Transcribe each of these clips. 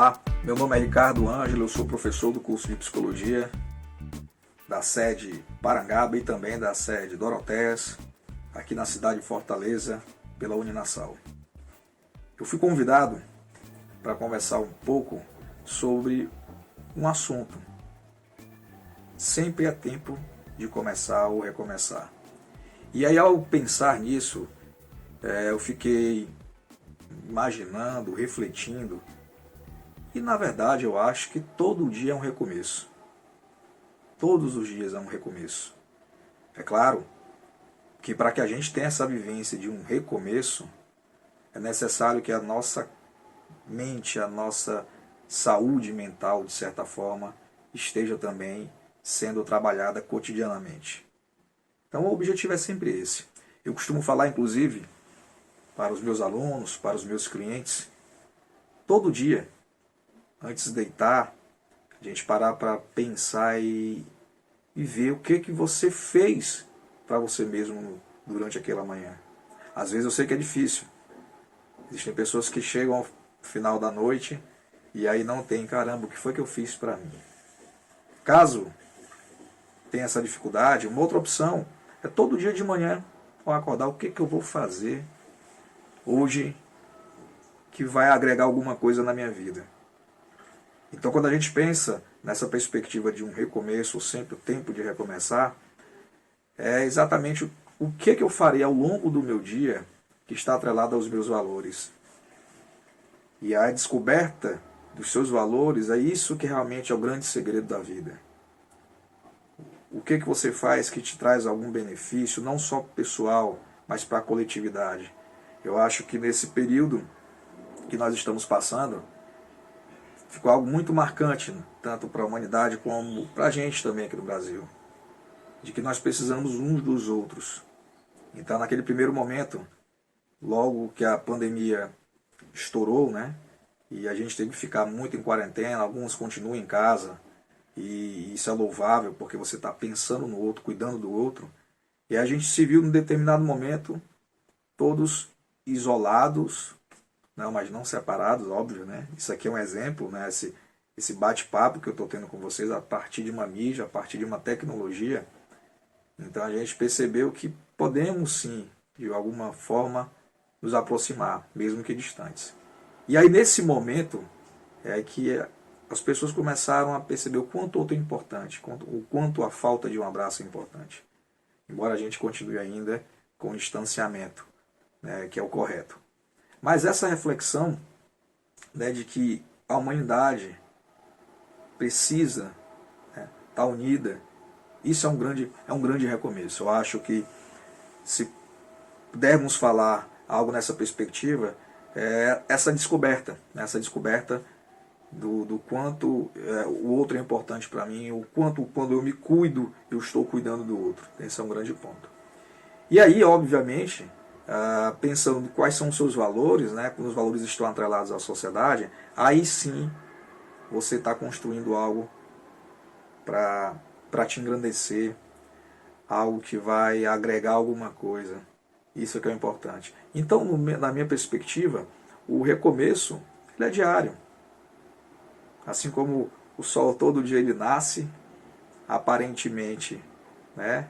Olá, meu nome é Ricardo Ângelo, eu sou professor do curso de Psicologia da sede Parangaba e também da sede Dorotéias, aqui na cidade de Fortaleza, pela Uninasal. Eu fui convidado para conversar um pouco sobre um assunto. Sempre é tempo de começar ou recomeçar. E aí, ao pensar nisso, eu fiquei imaginando, refletindo, e na verdade eu acho que todo dia é um recomeço. Todos os dias é um recomeço. É claro que para que a gente tenha essa vivência de um recomeço, é necessário que a nossa mente, a nossa saúde mental, de certa forma, esteja também sendo trabalhada cotidianamente. Então o objetivo é sempre esse. Eu costumo falar, inclusive, para os meus alunos, para os meus clientes, todo dia, antes de deitar, a gente parar para pensar e ver o que você fez para você mesmo durante aquela manhã. Às vezes eu sei que é difícil. Existem pessoas que chegam ao final da noite e aí não tem, caramba, o que foi que eu fiz para mim? Caso tenha essa dificuldade, uma outra opção é todo dia de manhã, ao acordar, o que eu vou fazer hoje que vai agregar alguma coisa na minha vida. Então, quando a gente pensa nessa perspectiva de um recomeço, ou sempre o tempo de recomeçar, é exatamente o que eu farei ao longo do meu dia que está atrelado aos meus valores. E a descoberta dos seus valores é isso que realmente é o grande segredo da vida. O que você faz que te traz algum benefício, não só pessoal, mas para a coletividade. Eu acho que nesse período que nós estamos passando, ficou algo muito marcante, tanto para a humanidade como para a gente também aqui no Brasil, de que nós precisamos uns dos outros. Então, naquele primeiro momento, logo que a pandemia estourou, né, e a gente teve que ficar muito em quarentena, alguns continuam em casa, e isso é louvável, porque você está pensando no outro, cuidando do outro, e a gente se viu num determinado momento, todos isolados, não, mas não separados, óbvio, né? Isso aqui é um exemplo, né? Esse bate-papo que eu estou tendo com vocês a partir de uma mídia, a partir de uma tecnologia. Então a gente percebeu que podemos sim, de alguma forma, nos aproximar, mesmo que distantes. E aí nesse momento é que as pessoas começaram a perceber o quanto o outro é importante, o quanto a falta de um abraço é importante. Embora a gente continue ainda com o distanciamento, né, que é o correto. Mas essa reflexão, né, de que a humanidade precisa estar unida, isso é um grande recomeço. Eu acho que se pudermos falar algo nessa perspectiva, é essa descoberta do quanto o outro é importante para mim, o quanto quando eu me cuido, eu estou cuidando do outro. Esse é um grande ponto. E aí, obviamente, pensando quais são os seus valores, né, quando os valores estão atrelados à sociedade, aí sim você está construindo algo para te engrandecer, algo que vai agregar alguma coisa. Isso é que é importante. Então, na minha perspectiva, o recomeço ele é diário. Assim como o sol todo dia ele nasce, aparentemente, né,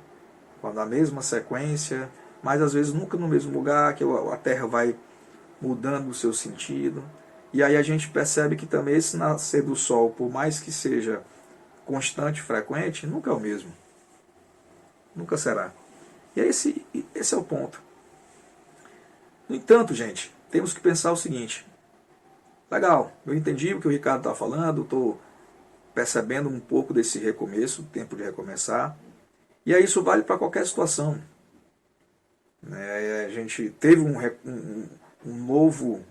quando a mesma sequência, mas às vezes nunca no mesmo lugar, que a Terra vai mudando o seu sentido. E aí a gente percebe que também esse nascer do Sol, por mais que seja constante e frequente, nunca é o mesmo. Nunca será. E esse é o ponto. No entanto, gente, temos que pensar o seguinte. Legal, eu entendi o que o Ricardo está falando, estou percebendo um pouco desse recomeço, tempo de recomeçar. E aí isso vale para qualquer situação. A gente teve um novo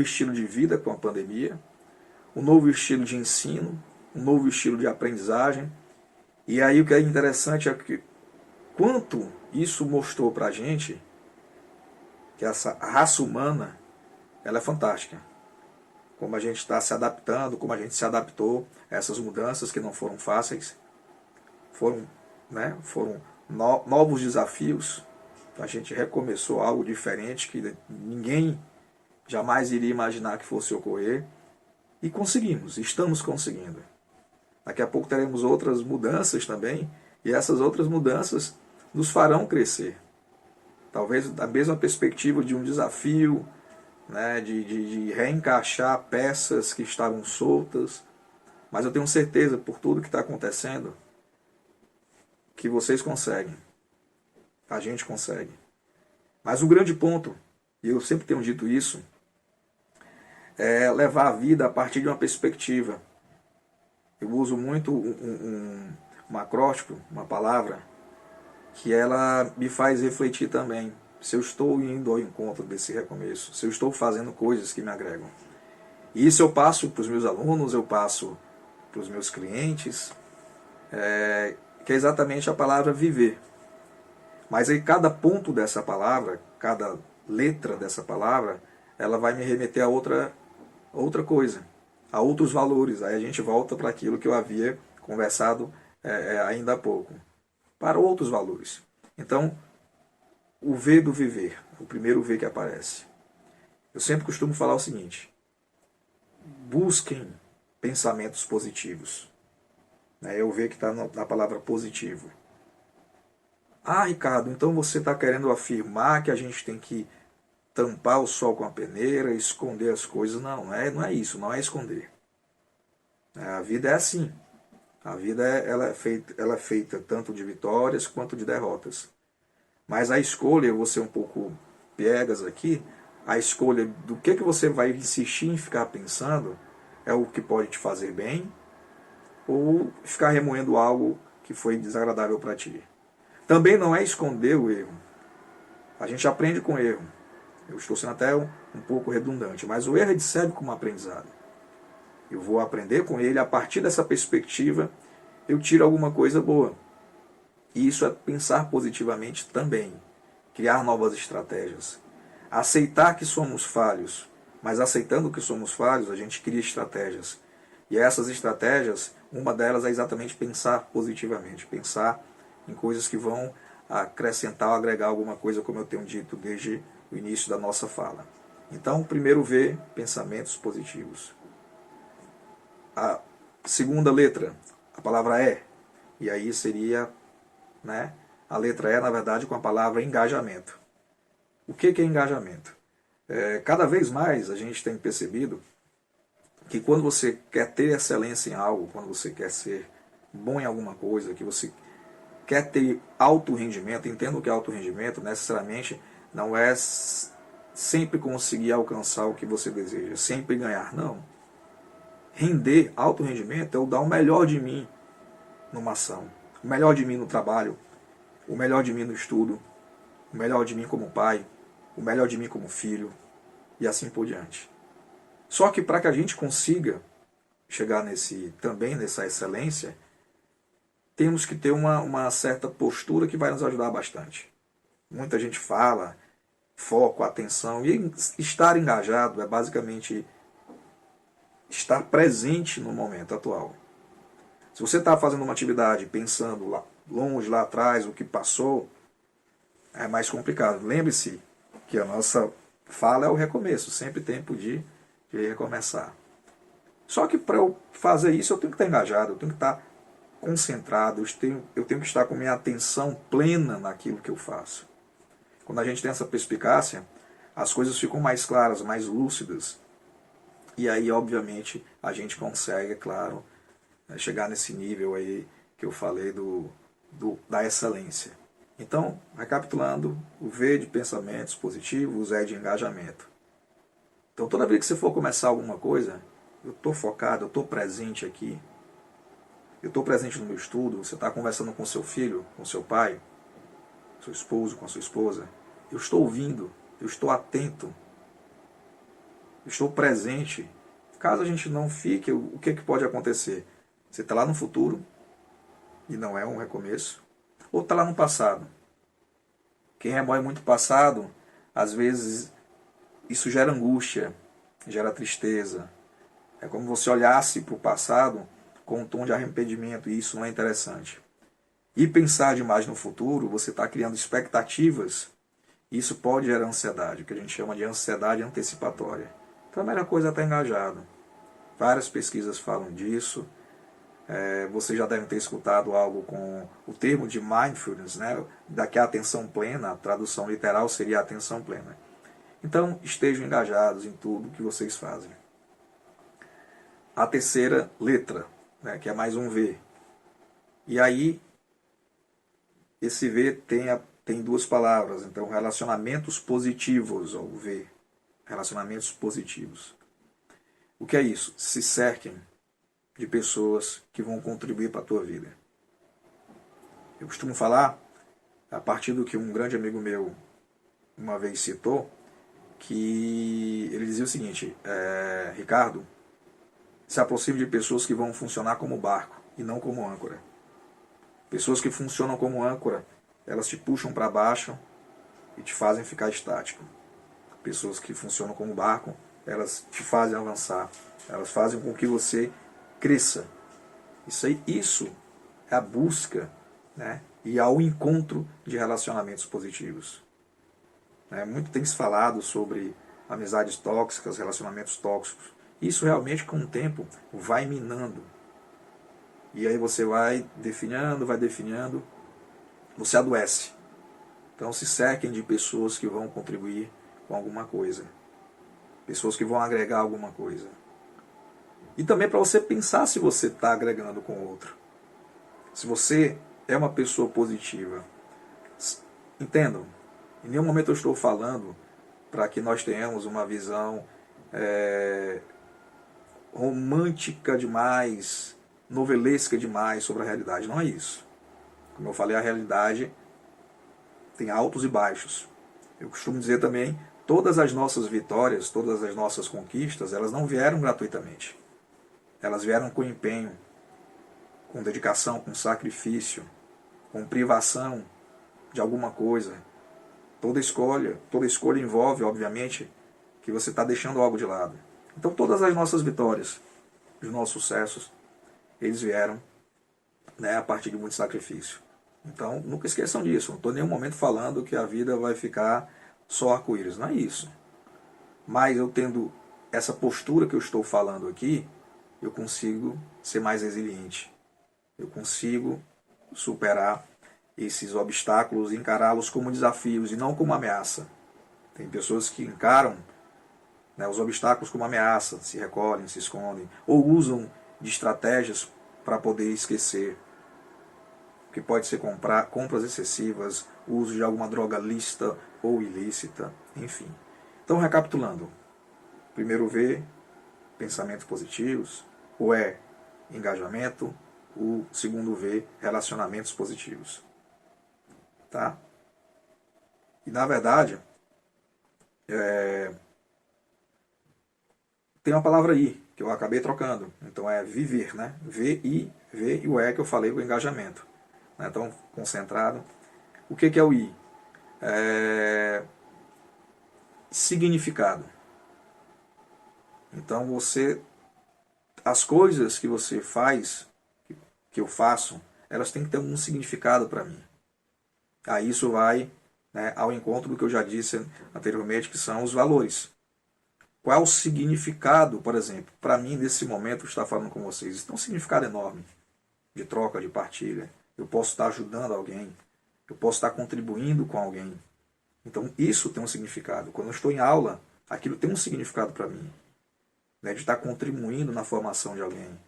estilo de vida com a pandemia, um novo estilo de ensino, um novo estilo de aprendizagem. E aí o que é interessante é que quanto isso mostrou para a gente que essa raça humana ela é fantástica. Como a gente está se adaptando, como a gente se adaptou a essas mudanças que não foram fáceis, foram novos desafios. A gente recomeçou algo diferente que ninguém jamais iria imaginar que fosse ocorrer. E conseguimos, estamos conseguindo. Daqui a pouco teremos outras mudanças também, e essas outras mudanças nos farão crescer. Talvez da mesma perspectiva de um desafio, né, de reencaixar peças que estavam soltas. Mas eu tenho certeza, por tudo que está acontecendo, que vocês conseguem. A gente consegue. Mas o grande ponto, e eu sempre tenho dito isso, é levar a vida a partir de uma perspectiva. Eu uso muito um acróstico, uma palavra, que ela me faz refletir também. Se eu estou indo ao encontro desse recomeço, se eu estou fazendo coisas que me agregam. E isso eu passo para os meus alunos, eu passo para os meus clientes, que é exatamente a palavra viver. Mas aí cada ponto dessa palavra, cada letra dessa palavra, ela vai me remeter a outra coisa, a outros valores. Aí a gente volta para aquilo que eu havia conversado ainda há pouco, para outros valores. Então, o V do viver, o primeiro V que aparece. Eu sempre costumo falar o seguinte: busquem pensamentos positivos. É o V que está na palavra positivo. Ah, Ricardo, então você está querendo afirmar que a gente tem que tampar o sol com a peneira, esconder as coisas? Não, não é isso, não é esconder. A vida é assim. A vida ela é feita tanto de vitórias quanto de derrotas. Mas a escolha, eu vou ser um pouco piegas aqui, a escolha do que você vai insistir em ficar pensando é o que pode te fazer bem ou ficar remoendo algo que foi desagradável para ti. Também não é esconder o erro. A gente aprende com erro. Eu estou sendo até um pouco redundante, mas o erro serve como aprendizado. Eu vou aprender com ele, a partir dessa perspectiva, eu tiro alguma coisa boa. E isso é pensar positivamente também. Criar novas estratégias. Aceitar que somos falhos, mas aceitando que somos falhos, a gente cria estratégias. E essas estratégias, uma delas é exatamente pensar positivamente. Pensar em coisas que vão acrescentar ou agregar alguma coisa, como eu tenho dito desde o início da nossa fala. Então, primeiro V, pensamentos positivos. A segunda letra, a palavra é. E aí seria, né, a letra E, na verdade, com a palavra engajamento. O que é engajamento? Cada vez mais a gente tem percebido que quando você quer ter excelência em algo, quando você quer ser bom em alguma coisa, que você quer ter alto rendimento, entendo que alto rendimento necessariamente não é sempre conseguir alcançar o que você deseja, sempre ganhar, não. Render, alto rendimento, é eu dar o melhor de mim numa ação, o melhor de mim no trabalho, o melhor de mim no estudo, o melhor de mim como pai, o melhor de mim como filho, e assim por diante. Só que para que a gente consiga chegar também nessa excelência, temos que ter uma certa postura que vai nos ajudar bastante. Muita gente fala, foco, atenção, e estar engajado é basicamente estar presente no momento atual. Se você está fazendo uma atividade pensando lá longe, lá atrás, o que passou, é mais complicado. Lembre-se que a nossa fala é o recomeço, sempre tempo de recomeçar. Só que para eu fazer isso eu tenho que estar engajado, eu tenho que estar concentrado, eu tenho que estar com minha atenção plena naquilo que eu faço. Quando a gente tem essa perspicácia, as coisas ficam mais claras, mais lúcidas. E aí, obviamente, a gente consegue, é claro, chegar nesse nível aí que eu falei da excelência. Então, recapitulando, o V de pensamentos positivos, o E de engajamento. Então, toda vez que você for começar alguma coisa, eu estou focado, eu estou presente aqui, eu estou presente no meu estudo, você está conversando com seu filho, com seu pai, seu esposo, com a sua esposa, eu estou ouvindo, eu estou atento, eu estou presente. Caso a gente não fique, o que pode acontecer? Você está lá no futuro, e não é um recomeço, ou está lá no passado. Quem remoe muito o passado, às vezes isso gera angústia, gera tristeza. É como você olhasse para o passado com um tom de arrependimento, e isso não é interessante. E pensar demais no futuro, você está criando expectativas, Isso pode gerar ansiedade, o que a gente chama de ansiedade antecipatória. Então a melhor coisa é estar engajado. Várias pesquisas falam disso. Você já deve ter escutado algo com o termo de mindfulness, né? Daqui a atenção plena, a tradução literal seria atenção plena. Então estejam engajados em tudo que vocês fazem. A terceira letra, né, que é mais um V. E aí, esse V tem duas palavras, então relacionamentos positivos, ou V. Relacionamentos positivos. O que é isso? Se cerquem de pessoas que vão contribuir para a tua vida. Eu costumo falar, a partir do que um grande amigo meu uma vez citou, que ele dizia o seguinte: Ricardo, se aproxime de pessoas que vão funcionar como barco e não como âncora. Pessoas que funcionam como âncora, elas te puxam para baixo e te fazem ficar estático. Pessoas que funcionam como barco, elas te fazem avançar. Elas fazem com que você cresça. Isso é a busca, né, e ao encontro de relacionamentos positivos. Muito tem se falado sobre amizades tóxicas, relacionamentos tóxicos. Isso realmente com o tempo vai minando. E aí você vai definhando, você adoece. Então se cerquem de pessoas que vão contribuir com alguma coisa. Pessoas que vão agregar alguma coisa. E também para você pensar se você está agregando com o outro. Se você é uma pessoa positiva. Entendam, em nenhum momento eu estou falando para que nós tenhamos uma visão romântica demais, novelesca demais sobre a realidade. Não é isso. Como eu falei, a realidade tem altos e baixos. Eu costumo dizer também, todas as nossas vitórias, todas as nossas conquistas, elas não vieram gratuitamente. Elas vieram com empenho, com dedicação, com sacrifício, com privação de alguma coisa. Toda escolha envolve, obviamente, que você está deixando algo de lado. Então todas as nossas vitórias, os nossos sucessos, eles vieram, né, a partir de muito sacrifício. Então nunca esqueçam disso. Não estou em nenhum momento falando que a vida vai ficar só arco-íris. Não é isso. Mas eu tendo essa postura que eu estou falando aqui, eu consigo ser mais resiliente. Eu consigo superar esses obstáculos e encará-los como desafios e não como ameaça. Tem pessoas que encaram, né, os obstáculos como ameaça, se recolhem, se escondem, ou usam de estratégias para poder esquecer. Que pode ser compras excessivas, uso de alguma droga lícita ou ilícita, enfim. Então, recapitulando. Primeiro V, pensamentos positivos. O E, engajamento. O segundo V, relacionamentos positivos. Tá? E na verdade, tem uma palavra I, que eu acabei trocando. Então é viver, né? V e o E que eu falei, o engajamento. Então, concentrado. O que é o I? Significado. Então as coisas que você faz, que eu faço, elas têm que ter um significado para mim. Aí isso vai, né, ao encontro do que eu já disse anteriormente, que são os valores. Qual é o significado, por exemplo, para mim nesse momento estar falando com vocês? Isso tem um significado enorme, de troca, de partilha. Eu posso estar ajudando alguém, eu posso estar contribuindo com alguém. Então isso tem um significado. Quando eu estou em aula, aquilo tem um significado para mim, né, de estar contribuindo na formação de alguém,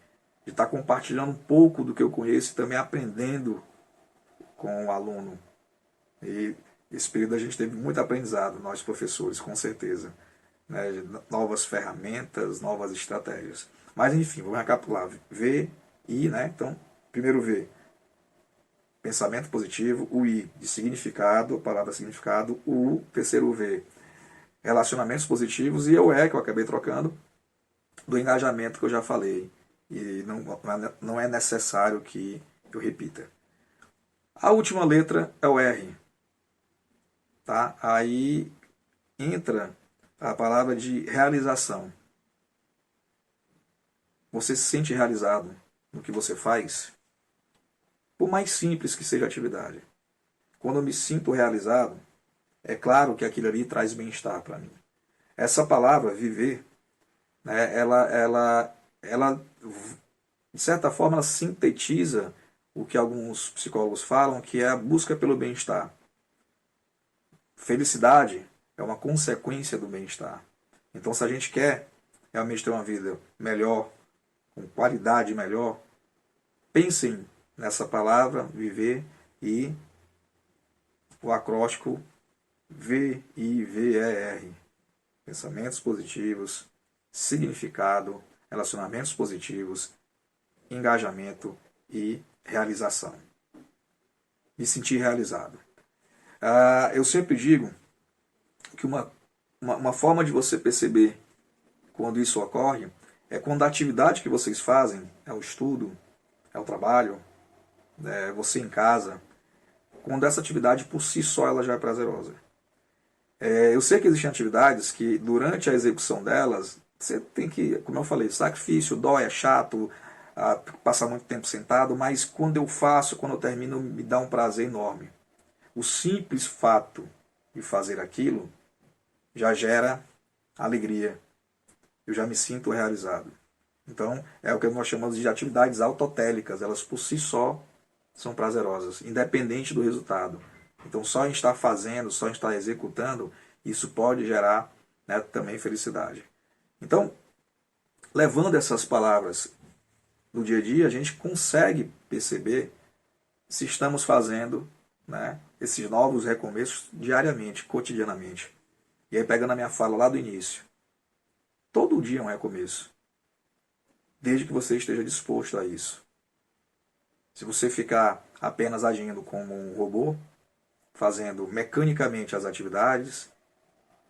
de estar compartilhando um pouco do que eu conheço e também aprendendo com o aluno. E esse período a gente teve muito aprendizado, nós professores, com certeza. Né, novas ferramentas, novas estratégias. Mas enfim, vou recapitular. V, I, né? Então, primeiro V, pensamento positivo. O I, de significado, a palavra significado. O terceiro V, relacionamentos positivos. E o E, que eu acabei trocando, do engajamento que eu já falei. E não é necessário que eu repita. A última letra é o R. Tá? Aí entra a palavra de realização. Você se sente realizado no que você faz? Por mais simples que seja a atividade. Quando eu me sinto realizado, é claro que aquilo ali traz bem-estar para mim. Essa palavra, viver, né, ela, de certa forma, ela sintetiza o que alguns psicólogos falam, que é a busca pelo bem-estar. Felicidade é uma consequência do bem-estar. Então, se a gente quer realmente ter uma vida melhor, com qualidade melhor, pensem nessa palavra, viver, e o acróstico VIVER. Pensamentos positivos, significado, relacionamentos positivos, engajamento e realização. Me sentir realizado. Eu sempre digo que uma forma de você perceber quando isso ocorre é quando a atividade que vocês fazem, é o estudo, é o trabalho, é você em casa, quando essa atividade por si só ela já é prazerosa. Eu sei que existem atividades que durante a execução delas, você tem que, como eu falei, sacrifício, dói, é chato, passar muito tempo sentado, mas quando eu faço, quando eu termino, me dá um prazer enorme. O simples fato de fazer aquilo já gera alegria. Eu já me sinto realizado. Então, é o que nós chamamos de atividades autotélicas. Elas por si só são prazerosas, independente do resultado. Então, só em estar fazendo, só em estar executando, isso pode gerar, né, também felicidade. Então, levando essas palavras no dia a dia, a gente consegue perceber se estamos fazendo, né, esses novos recomeços diariamente, cotidianamente. E aí, pegando a minha fala lá do início, todo dia é um recomeço, desde que você esteja disposto a isso. Se você ficar apenas agindo como um robô, fazendo mecanicamente as atividades,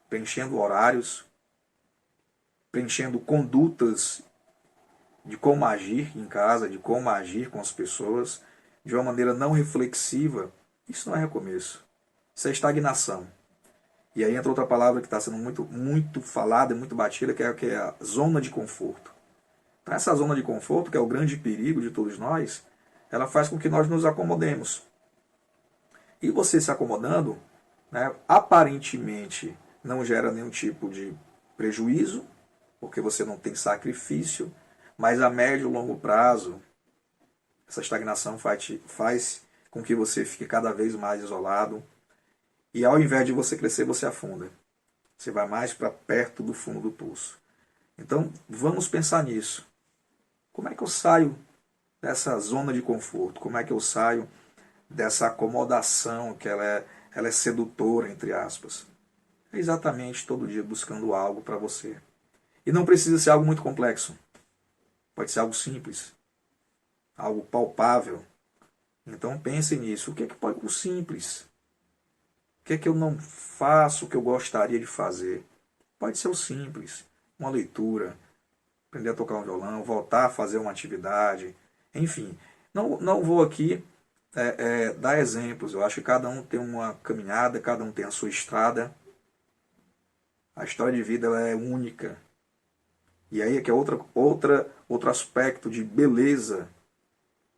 preenchendo horários, preenchendo condutas de como agir em casa, de como agir com as pessoas, de uma maneira não reflexiva, isso não é recomeço. Isso é estagnação. E aí entra outra palavra que está sendo muito falada e muito batida, que é a zona de conforto. Então, essa zona de conforto, que é o grande perigo de todos nós, ela faz com que nós nos acomodemos. E você se acomodando, né, aparentemente não gera nenhum tipo de prejuízo, porque você não tem sacrifício, mas a médio e longo prazo, essa estagnação faz com que você fique cada vez mais isolado. E ao invés de você crescer, você afunda. Você vai mais para perto do fundo do poço. Então, vamos pensar nisso. Como é que eu saio dessa zona de conforto? Como é que eu saio dessa acomodação que ela é sedutora, entre aspas? É exatamente todo dia buscando algo para você. E não precisa ser algo muito complexo. Pode ser algo simples, algo palpável. Então pense nisso. O que é que pode ser o simples? O que é que eu não faço o que eu gostaria de fazer? Pode ser o simples. Uma leitura, aprender a tocar um violão, voltar a fazer uma atividade, enfim. Não vou aqui dar exemplos. Eu acho que cada um tem uma caminhada, cada um tem a sua estrada. A história de vida ela é única. E aí é que é outro aspecto de beleza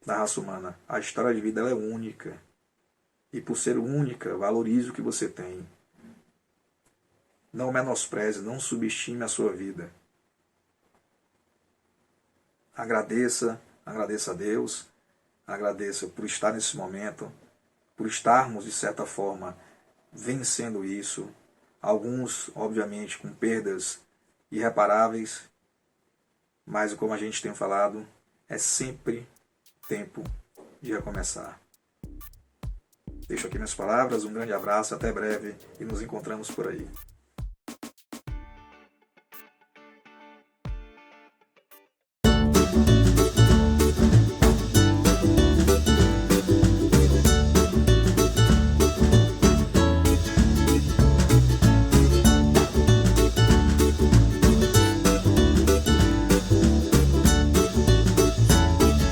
da raça humana. A história de vida ela é única. E por ser única, valorize o que você tem. Não menospreze, não subestime a sua vida. Agradeça a Deus, agradeça por estar nesse momento, por estarmos, de certa forma, vencendo isso. Alguns, obviamente, com perdas irreparáveis, mas como a gente tem falado, é sempre tempo de recomeçar. Deixo aqui minhas palavras, um grande abraço, até breve e nos encontramos por aí.